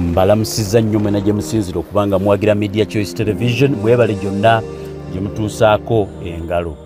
mbalamusizza nnyo mwena gye musinzira okubanga mwagira Media Choice Television mwebale gyonna gye mutuusaako engalo.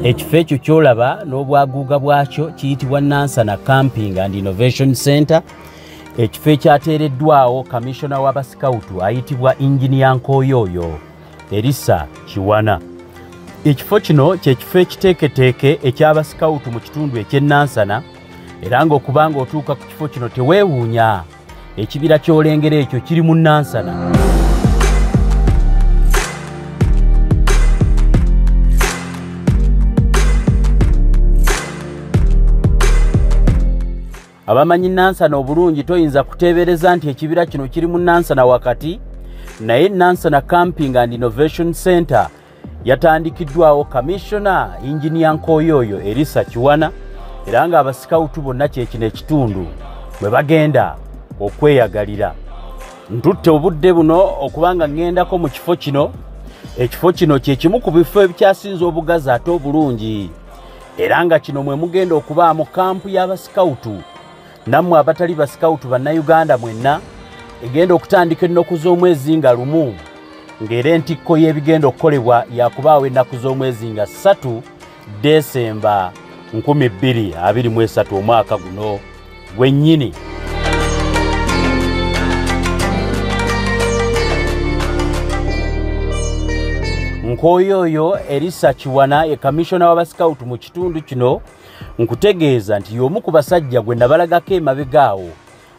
Ekifo ekyo kyolaba n'obwaguuga bwakyo kiyitibwa Nansana Camping and Innovation Center. Ekifo ekyateereddwawo Kamishona w'Abasikawutu ayitibwa Engineer Nkoyoyo Elisa Kiwana. Ekifo kino kyekifo ekiteeketeeke eky'Abasikawutu mu kitundu eky'Nansana, era ng'okubanga otuuka ku kifo kino teweewuunya, ekibira ky'olengera ekyo kiri mu Nansana. Abamanyi Nansana obulungi toyinza kuteebereza nti ekibira kino kiri mu Nansana wakati, naye Nansana Camping and Innovation Center yatandikiddwawo Kamishona Engineer Nkoyoyo Elisa Kiwana, era nga Abasikawutu bonna kyekino ekitundu bwe bagenda okweyagalira. Ntutte obudde buno okubanga ngendako mu kifo kino. Ekifo kino kye kimu ku bifo ebikyasinze obugazi ate obulungi, era nga kino mwe mugenda okubaamu kampu y'Abasikawutu. Nammwe abatali Basikawutu bannayuganda mwenna egenda okutandika ennaku z'omwezi nga 1, ng'era entikko y'ebigenda okukolebwa yakubaawo ennaku z'omwezi nga 3 Desemba 2023 omwaka guno gwennyini. Nkoyoyo Elisa Kiwana ye Kamishona w'Abasikawutu mu kitundu kino, nkutegeeza nti y'omu ku basajja gwe nabalagako emabegaawo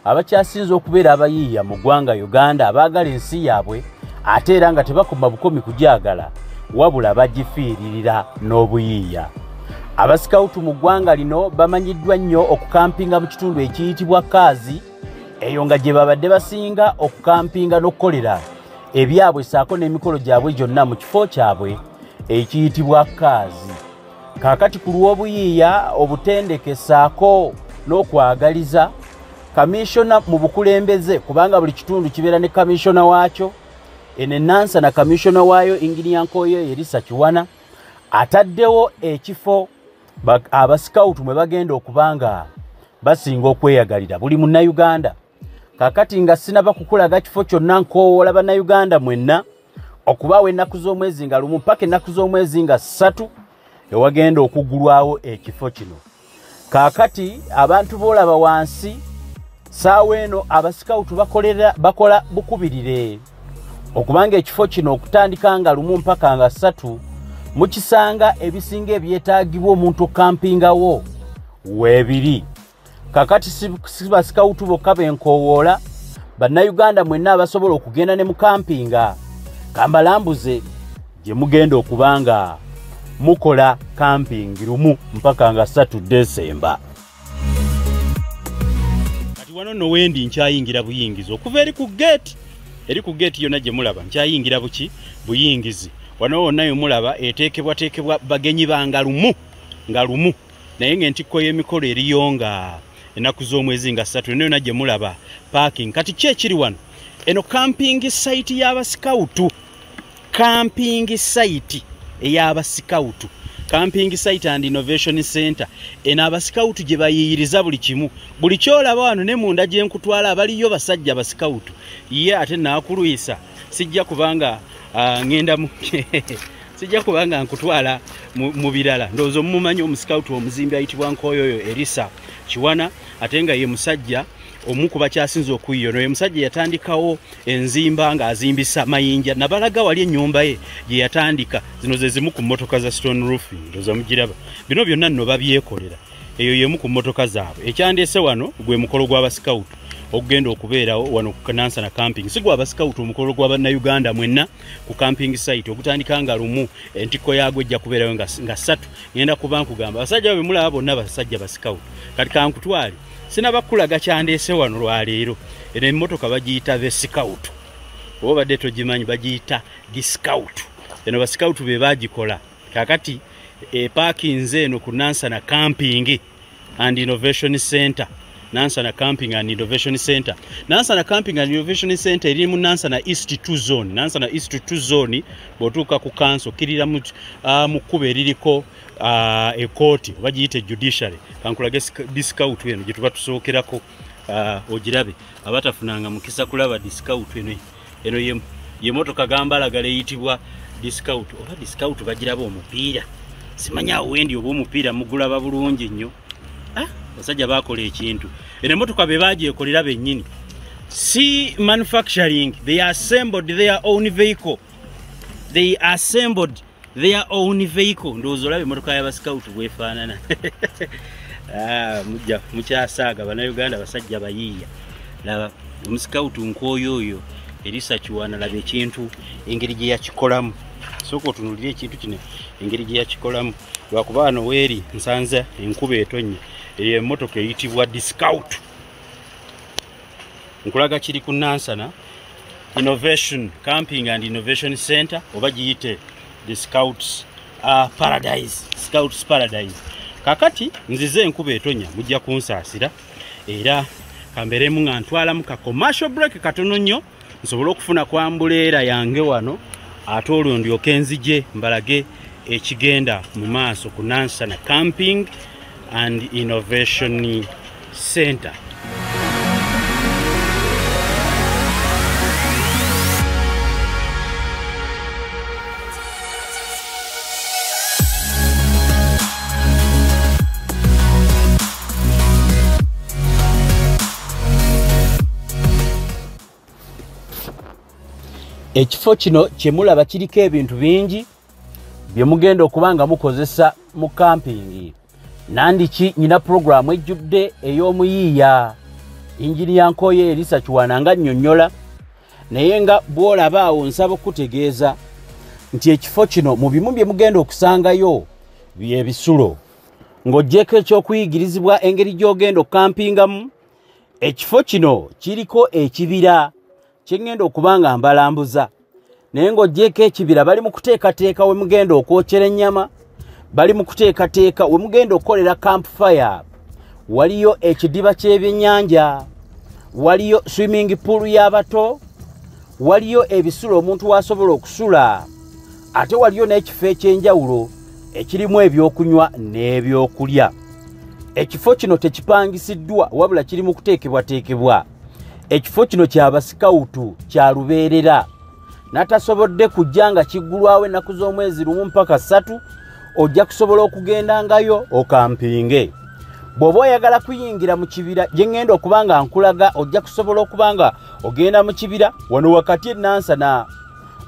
abakyasinze okubeera abayiiya mu ggwanga Uganda, abaagala ensi yaabwe ate era nga tebakoma bukomi kugyagala wabula bagifiiririra n'obuyiiya. Abasikawutu mu ggwanga lino bamanyiddwa nnyo okukampinga mu kitundu ekiyitibwa Kaazi, eyo nga gye babadde basinga okukampinga n'okkolera ebyabwe ssaako n'emikolo gyabwe gyonna mu kifo kyabwe ekiyitibwa Kaazi. Kaakati ku lw'obuyiiya, obutendeke ssaako n'okwagaliza, Kamishona mu Bukulembeze, kubanga buli kitundu kibeera ne Kamishona waakyo, ene Nansana Kamishona waayo Engineer Nkoyoyo Elisa Kiwana ataddewo ekifo Abasikawutu mwe bagenda okubanga basinga okweyagalira buli munnayuganda. Kaakati nga sinaba kukulaga kifo kyonna, nkowoola bannayuganda mwenna okubaawo ennaku z'omwezi nga 1 mpaka ennaku z'omwezi nga 3 ewagenda okugulwawo ekifo kino. Kaakati abantu boolaba wansi, saawa eno Abasikawutu bakola bukubirire okubanga ekifo kino okutandika nga 1 mpaka nga 3 mukisanga ebisinga ebyetaagibwa omuntu okampingawo weebiri. Kaakati si Basikawutu bokka benkowoola, bannayuganda mwenna abasobola okugenda ne mukampinga, kambalambuze gye mugenda okubanga mukola camping 1 mpaka nga 3 Desemba. Kati wano no wendi nkyayingira buyingizi okuva eri ku gate yonna gye mulaba nkyayingira buyingizi. Wano wonna yo mulaba eteekebwa bagenyi banga 1 naye ng'entikko y'emikolo eriyo nga ennaku z'omwezi nga 3 neno gye mulaba parking. Kati ki ekiri wano? Eno camping site y'Abasikawutu, camping site ey'Abasikawutu, Camping Site and Innovation Center. Eno Abasikawutu gye bayiyiriza buli kimu. Buli kyolaba wano ne munda gye nkutwala abaliyo basajja Abasikawutu. Ye ate naakulwisa sijja kubanga ngenda mu sijja kubanga nkutwala mu birala. Ndowooza mumanyi Omusikawutu omuzimbi ayitibwa Nkoyoyo Elisa Kiwana, ate nga ye musajja omu ku bakyasinze okuyiyo. Ye musajja yatandikawo enzimba nga azimbisa mayinja, nabalaga wali ennyumba ye gye yatandika. Zino ze zimu ku mmotoka za stone roofing, ndowooza mugiraba. Bino byonna nno babyekolera, eyo yemu ku mmotoka zaabwe. Ekyandeese wano gwe mukolo gw'Abasikawutu okugenda okubeerawo wano ku Nansana Camping. Si gw'Abasikawutu, omukolo gw'Abannayuganda mwenna ku camping site okutandika nga 1, entikko yaagwe ejja kubeerawo nga 3. Ngenda kuba nkugamba abasajja be mulaba bonna basajja Basikawutu. Kati kankutwale sinabakulaga kyandeese wano lwaleero. Eno emmotoka bagiyita Besikawutu, oba badde togimanyi bagiyita Gisikawutu. Eno Basikawutu be bagikola. Kakati parkings eno ku Nansana Camping and Innovation Center Nansana Camping and Innovation Center. Nansana Camping and Innovation Center eri mu Nansana East 2 Zone. Nansana East 2 Zone botuuka ku council kirira mu Kuba eririko ekoti bagiyite judiciary. Kankulage discount eno gye tuba tusookerako ogirabe abatafunanga mukisa kulaba discount eno ye motoka gambalagala eyitibwa discount oba discount bagiraba omupiira simanya wendi oba omupiira mugulaba bulungi nnyo basajja bakola ekintu eno motoka be bagyekolera bennyini si manufacturing they assembled their own vehicle ndowooza olabe emotoka y'abascout bwefaanana mukyasaaga bannayuganda basajja bayiiya laba omuscout nk'oyo oyo erisa kiwana laba ekintu engeri gye yakikolamu sooka otunuulira ekintu kino engeri gye yakikolamu lwakuba wano weeri nsanza enkuba etonnya eyo emmotoka eyitibwa discount nkulaga kiri ku Nansana Innovation Camping and Innovation Center oba giyite Scouts Paradise kakati nzize enkuba etonnya mujja kunsaasira era kamberemu nga ntwalamu ka commercial break katono nnyo nsobola okufuna kwambuleera yange wano ate olwo ndyoke nzije mbalage ekigenda mu maaso ku Nansana Camping and Innovation Center. Ekifo kino kyemulaba kiriko ebintu bingi bye mugenda okubanga mukozesa mu camping. Nandiki nyina programu ejjudde ey'omuyiiya Engineer Nkoye Elisa Kiwananga nnyonnyola naye nga bw'olaba awo nsaba okutegeeza nti ekifo kino mu bimu bye mugenda okusangayo by'ebisulo ng'oggyeko ekyokuyigirizibwa engeri gy'ogenda okukampingamu. Ekifo kino kiriko ekibira kyengenda okubanga mbalambuza naye ng'oggyeko ekibira bali mu kuteekateeka we mugenda okwokyera ennyama, bali mu kuteekateeka we mugenda okukolera campfire, waliyo ekidiba ky'ebyennyanja, waliyo swimming pool y'abato, waliyo ebisulo omuntu w'asobola okusula, ate waliyo n'ekifo ekyenjawulo ekirimu ebyokunywa n'ebyokulya. Ekifo kino tekipangisiddwa wabula kiri mu kuteekebwateekebwa. Ekifo kino ky'abasikawutu kya lubeerera natasobodde kujja nga kiggulwawo ennaku z'omwezi 1 mpaka 3 ojja kusobola okugendangayo okampinge. Bw'oba oyagala kuyingira mu kibira gye ngenda okuba nga nkulaga ojja kusobola okuba nga ogenda mu kibira wano wakati Nansana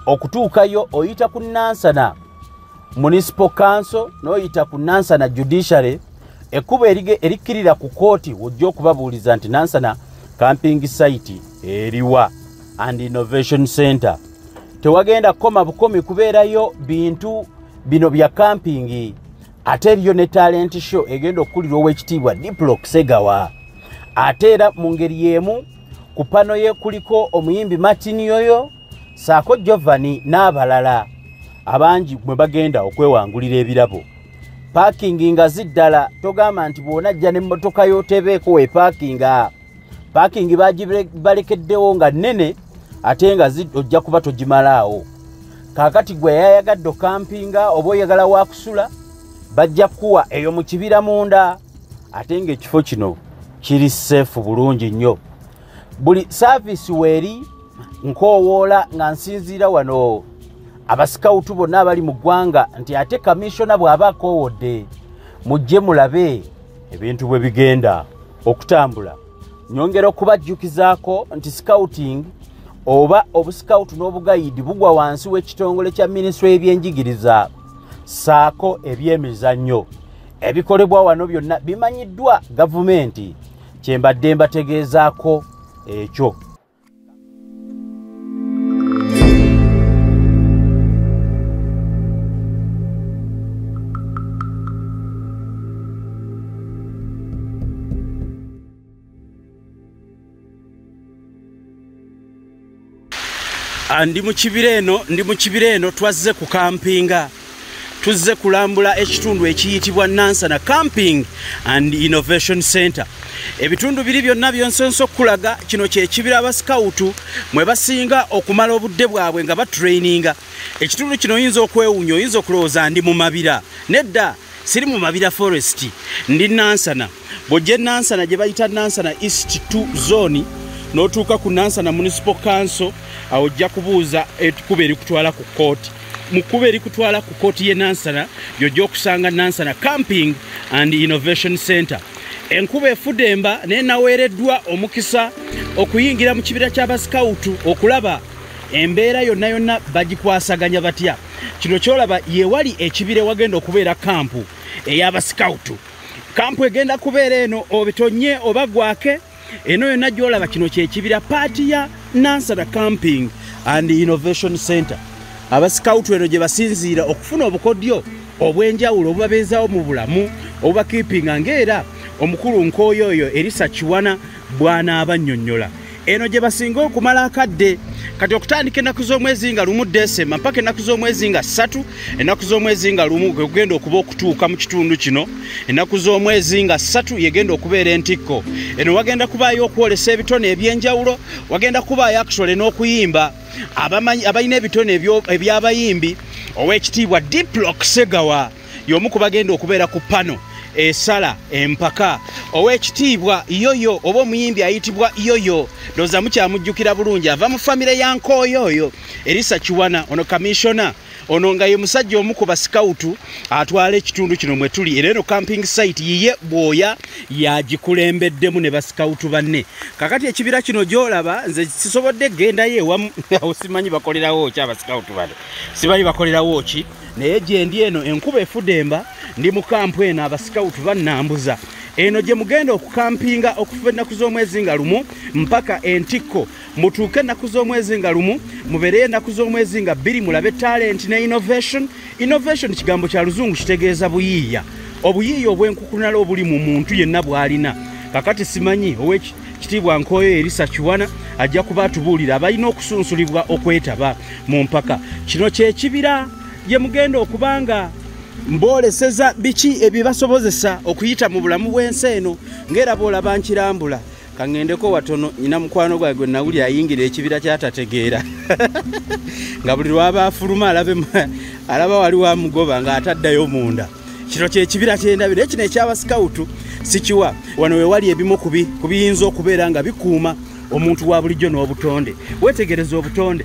okutuukayo oyita ku Nansana Municipal Council n'oyita ku Nansana Judiciary ekkubo erikkirira ku kooti ojja okubabuuliza nti Nansana Camping Site eriwa and Innovation Center. Tewagenda koma bukomi kubeerayo bintu bino bya camping ate eriyo ne talent show egenda okukulirwa ow'ekitiibwa Diplo Segawa. Ate era mu ngeri y'emu ku pano ye kuliko omuyimbi Martin yoyo Ssaako Giovanni n'abalala abangi mwe bagenda okwewangulira ebirabo. Parking nga ziddala togamba nti bw'onajja n'emmotoka y'otebeeko we parkinga. Parking balekeddewo nga nnene ate nga ojja kuba togimalaawo. Kaakati gwe yayagadde okampinga oba oyagala waakusula bajja kuwa eyo mu kibira munda ate ng'ekifo kino kiri safe bulungi nnyo. Buli saavisi weeri nkoowoola nga nsinziira wano abasikawutu bonna abali mu ggwanga nti ate kamishona bw'aba akoowodde mujje mulabe ebintu bwe bigenda okutambula. Nyongera okubajjukizaako nti scouting oba obusikawutu n'obugayidi bugwa wansi w'ekitongole kya minisitule y'ebyenjigiriza Ssaako ebyemizannyo. Ebikolebwa wano byonna bimanyiddwa gavumenti kyembadde mbategeezaako ekyo. Ndi mu kibira eno twazze ku kampinga. Tuzze kulambula ekitundu ekiyitibwa Nansana Camping and Innovation Center. ebitundu biri byonna byonsonso okulaga kino kyekibira abasikawutu mwe basinga okumala obudde bwabwe nga batraininga. Ekitundu kino oyinza okwewuunya, oyinza okulowooza ndi mu mabira. Nedda, siri mu mabira forest, ndi Nansana. Bw'ojja Nansana gye bayita Nansana East 2 zone n'otuuka ku Nansana Municipal Council, awo ojja kubuuza ekkubo erikutwala ku kooti. Mu kkubo erikutwala ku kooti y'e Nansana y'ojja okusanga Nansana Camping and Innovation Center. Enkuba efudde emba naye naweereddwa omukisa okuyingira mu kibira ky'abasikawutu okulaba embeera yonna yonna bagikwasaganya batya. Kino kyolaba yeewali ekibira wagenda okubeera kampu ey'abasikawutu. Kampu egenda kubeera eno obitonye oba gwake, eno yonna gyolaba kino kyekibira paati ya Nansana Camping and Innovation Center. Abasikawutu eno gye basinziira okufuna obukodyo obw'enjawulo obubabeezaawo mu bulamu obubakiipinga ng'era omukulu nkooyo oyo Elisa Kiwana bw'anaaba annyonnyola. Eno gye basinga okumala akadde kati okutandika ennaku z'omwezi nga 1 Desemba mpaka ennaku z'omwezi nga 3, ennaku z'omwezi nga 1 kwe kugenda okuba okutuuka mu kitundu kino. Ennaku z'omwezi nga 3 yegenda okubeera entikko. Eno wagenda kubaayo okwolesa ebitone eby'enjawulo, wagenda kubaayo actually n'okuyimba abalina ebitone eby'abayimbi. Oweekitiibwa Diplock Segawa y'omu ku bagenda okubeera ku pano esala empaka. Oweekitiibwa Yoyo oba omuyimbi ayitibwa Yoyo, ndowooza mukyamujjukira bulungi, ava mu famire ya nkooyo oyo Elisa Kiwana. Ono kamishona ono nga ye musajja omu ku basikawutu atwala ekitundu kino mwe tuli. Era eno camping site yiye bwoya yagikulembeddemu ne basikawutu banne. Kakati ekibira kino gyolaba nze sisobodde gendayo ewamu simanyi bakolerawo ki abasikawutu bano, simanyi bakolerawo ki, naye gye ndi eno enkuba efudde emba ndi mu kampu eno abasikawutu bannambuza. Eno gye mugenda okukampinga okuva ennaku z'omwezi nga 1 mpaka entikko. Mutuuke ennaku z'omwezi nga 1 mubeereyo ennaku z'omwezi nga 2 mulabe talent ne innovation. Innovation kigambo kya luzungu kitegeeza buyiiya, obuyiiya obw'enkukunala obuli mu muntu yenna bw'alina. Kakati simanyi oweekitiibwa nkooyo Elisa Kiwana ajja kuba atubuulira abalina okusunsulibwa okwetaba mu mpaka. Kino kyekibira gye mugenda okubanga mbooleseza biki ebibasobozesa okuyita mu bulamu bw'ensi eno ng'era bw'olaba nkirambula. Kangendeko watono nyina mukwano gwe nawuli ayingira ekibira kyatategeera nga buli lwaba afuluma alaba wali wamugoba nga ataddayo munda. Kino kyekibira kyendabira. Ekino ekyabasikawutu sikiwa wano wewali ebimu ku biyinza okubeera nga bikuuma omuntu wa bulijjo n'obutonde. Weetegereza obutonde.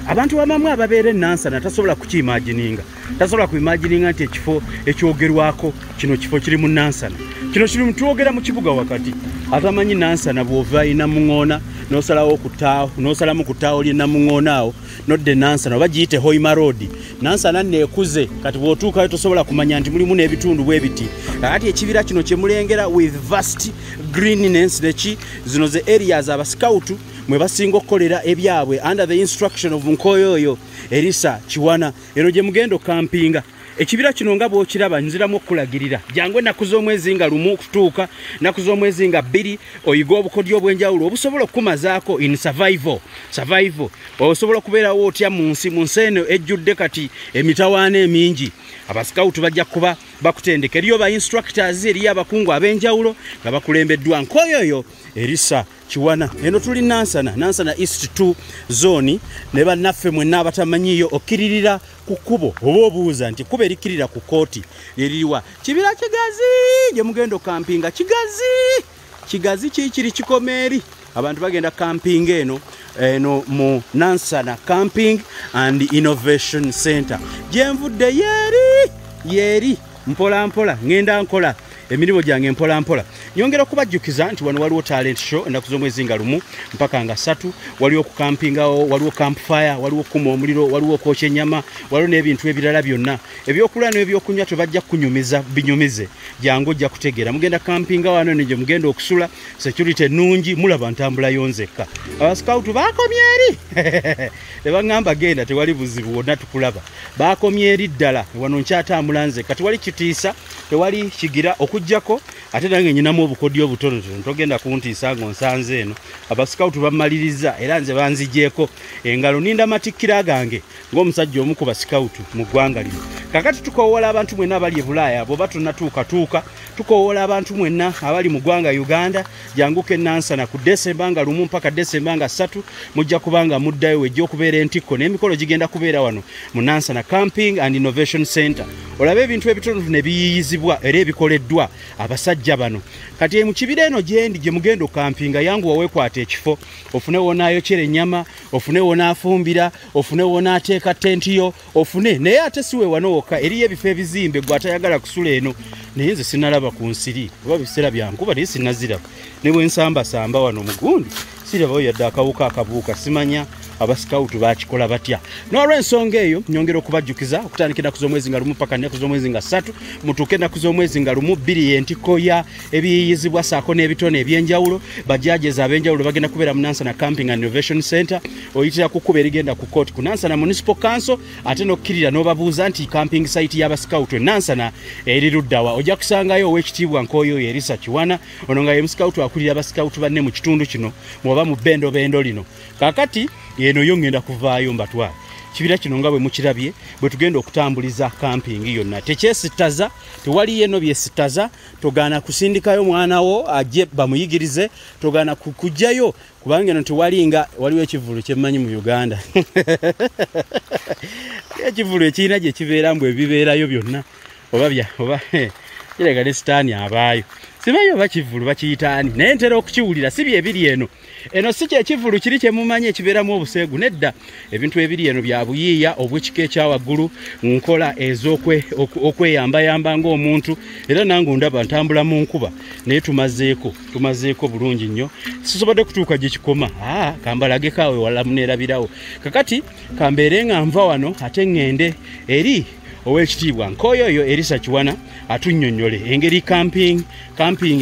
Abantu abamu ababeera Nansana tasobola kukiimagininga, tasobola kuimagininga nti ekifo ekyogerwako kino kifo kiri mu Nansana. Kino kiri mutwogera mu kibuga wakati. Atamanyi Nansana bw'ova ina muŋoona n'osalawo okutaawo n'osalamu kutaawo lye namuŋoona awo nodde Nansana oba giyite Hoima Road. Nansana neekuze kati bw'otuukayo tosobola kumanya nti mulimu n'ebitundu bwe biti. Kakati ekibira kino kye mulengera with vast greenness neki zino ze areas abasikawutu mwe basinga okukolera ebyabwe under the instruction of nkooyo oyo Elisa Kiwana. Eno gye mugenda okampinga. Ekibira kino nga bw'okiraba nziramu okulagirira jangu ennaku z'omwezi nga 1 okutuuka ennaku z'omwezi nga 2 oyiga obukodyo obw'enjawulo obusobola okukumazaako in survival. Osobola okubeerawo otya mu nsi eno ejjudde kati emitawaana emingi. Abasikawutu bajja kuba bakutendeka. Eriyo ba instructors, eriyo abakungu ab'enjawulo nga bakulembeddwa nkooyo oyo Elisa Kiwana. Eno tuli Nansana East 2 zone ne bannaffe mwenna abatamanyiyo okkiririra ku kkubo oba obuuza nti kkubo erikirira ku kooti eririwa. Kibira kigazi gye mugenda okampinga. Kigazi kiri kikomeeri. Abantu bagenda kampinga eno mu Nansana Camping and Innovation Center. Gyenvudde yeri mpola ngenda nkola emirimu gyange mpola. Nyongera okubajjukiza nti wano waliwo talent show ennaku z'omwezi nga 1 mpaka nga 3. Waliwo okukampingawo, waliwo campfire, waliwo okukuma omuliro, waliwo okwokya ennyama, waliwo n'ebintu ebirala byonna. Ebyokulya n'ebyokunywa tebajja kunyumiza binyumize. Jangu ojja kutegeera. Mugenda kampinga wano ne gye mugenda okusula. Security ennungi, mulaba ntambula yonzekka. Abasikawutu baakomye eri. Tebaŋŋamba genda tewali buzibu wonna tukulaba. Baakomye eri ddala. Wano nkyatambula nzekka. Tewali kitiisa, tewali kigira okujjako ate nange nyinamu obukodyo obutonotono togenda kuntiisa ng'onsanze eno abasikawutu bammaliriza era nze banzigyeko engalo ninda matikkira gange ng'omusajja omu ku basikawutu mu ggwanga lino. Kakati tukoowola abantu mwenna abali e Bulaaya bw'oba tonnatuukatuuka, tukoowola abantu mwenna abali mu ggwanga Uganda, janguke Nansana ku Desemba nga 1 mpaka Desemba nga 3 mujja kubanga muddayo wejja okubeera entikko n'emikolo gigenda kubeera wano mu Nansana Camping and Innovation Center. Olabe ebintu ebitono ne biyiyizibwa era ebikoleddwa abasajja bano. Kati mu kibira eno gyendi gye mugenda okampinga yangu wawekwata ekifo, ofune wonaayokera ennyama, ofune wonaafumbira, ofune wonaateeka tenti yo, ofune naye ate siwe wanooka eriyo ebifo ebizimbe gwe atayagala kusula eno. Naye nze sinalaba ku nsiri oba biseera byankuba naye sinaziraba ne bwe nsambasamba wano mugundi sirabayo yadde akawuka akabuuka simanya abasikawutu bakikola batya. N'olw'ensonga eyo nyongera okubajjukiza okutandikira ku z'omwezi nga 1 mpaka ku z'omwezi nga 3 mutuuke ennaku z'omwezi nga 1 2 y'entikko ya ebiyiyizibwa Ssaako n'ebitone ebyenjawulo. Bajajeza ab'enjawulo bagenda kubeera mu Nansana Camping and Innovation Center. Oyitira ku kkubo erigenda ku kooti ku Nansana Municipal Council ate n'okkirira n'obabuuza nti camping site y'abasikawutu e Nansana eri luddawa. Ojja kusangayo Oweekitiibwa Nkooyo Yerisa Kiwana ono nga ye musikawutu akulira abasikawutu banne mu kitundu kino mw'oba mu bendo lino. Kakati yeno yongenda kuvaayo mbatwala kibira kino nga bwe mukirabye bwe tugenda okutambuliza camping yonna tekyesitaza tewali yeno byesitaza togaana kusindikayo mwana wo ajje bamuyigirize togaana kujjayo kubanga eno tewalinga waliwo ekivulu kyemmanyi mu Uganda ekivulu ekirina gye kibeeramu ebibeerayo byonna oba kirega ne sitaani abaayo simanyi oba kivulu bakiyitaani naye ntera okukiwulira si byebiri eno si kyekivulu kiri kyemumanyi ekibeeramu obuseegu nedda ebintu ebiri eno bya buyiiya obw'ekika ekyawaggulu nkola ez'okweyambayamba ng'omuntu era nange ndaba ntambula mu nkuba naye tumazeeko bulungi nnyo sisobodde kutuuka gye kikoma kambalage kaawe wala muneerabirawo kakati kambeere nga nva wano ate ŋŋende eri Oweekitiibwa Nkooyo oyo Yerisa Kiwana atunnyonnyole engeri camping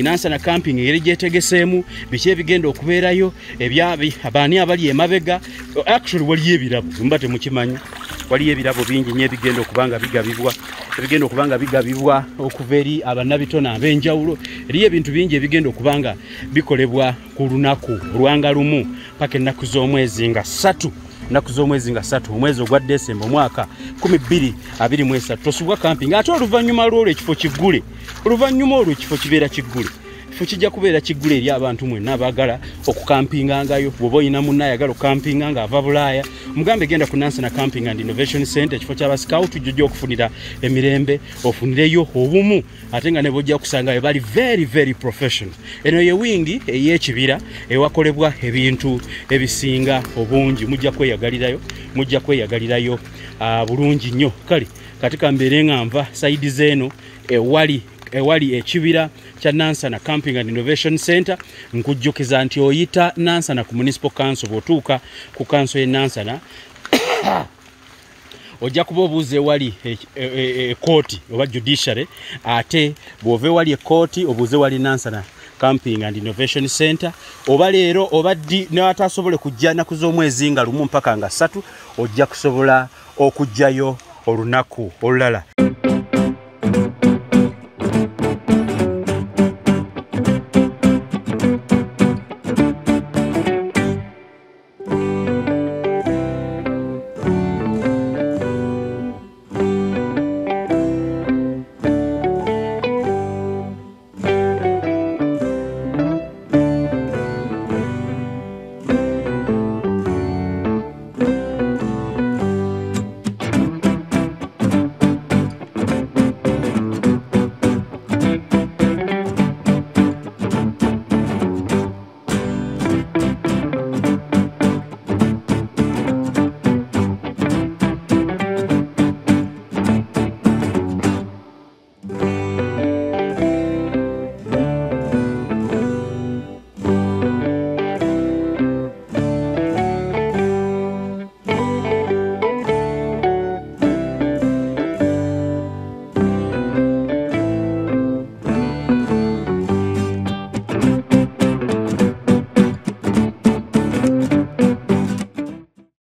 Nansana Camping engeri gyetegeseemu biki ebigenda okubeerayo abaani abali emabega. Actually waliyo ebirabo mba temukimanyi waliyo ebirabo bingi nnyo ebigenda okubanga bigabibwa okuva eri abannabitone ab'enjawulo. Eriyo ebintu bingi ebigenda okubanga bikolebwa ku lunaku olwanga lumu paka ennaku z'omwezi nga 3 omwezi ogwa Desemba omwaka 2023 tosubwa camping ate oluvannyuma lw'olwo ekifo kiggule ekifo kibeera kiggule ekifo kijja kubeera kiggule eri abantu mwenna abaagala okukampingangayo bw'oba oyina munna ayagala okukampinga nga ava Bulaaya mugambe genda ku Nansana Camping and Innovation Center ekifo ky'abasikawutu jjojja okufunira emirembe ofunireyo obumu ate nga ne bojja kusangayo bali very very professional. Eno ye wingi ey'ekibira ewakolebwa ebintu ebisinga obungi mujja kweyagalirayo bulungi nnyo. Kale kati kambeere nga nva sayidi z'eno ewali ekibira kya Nansana Camping and Innovation Center nkujjukiza nti oyita Nansana ku Municipal Council bw'otuuka ku Council y'e Nansana ojja kuba obuuza ewali kooti oba judiciary ate bw'ova ewali ekooti obuuze wali Nansana Camping and Innovation Center oba leero oba ddi n'atasobole kujja nnaku z'omwezi nga 1 mpaka nga 3 ojja kusobola okujjayo olunaku olulala.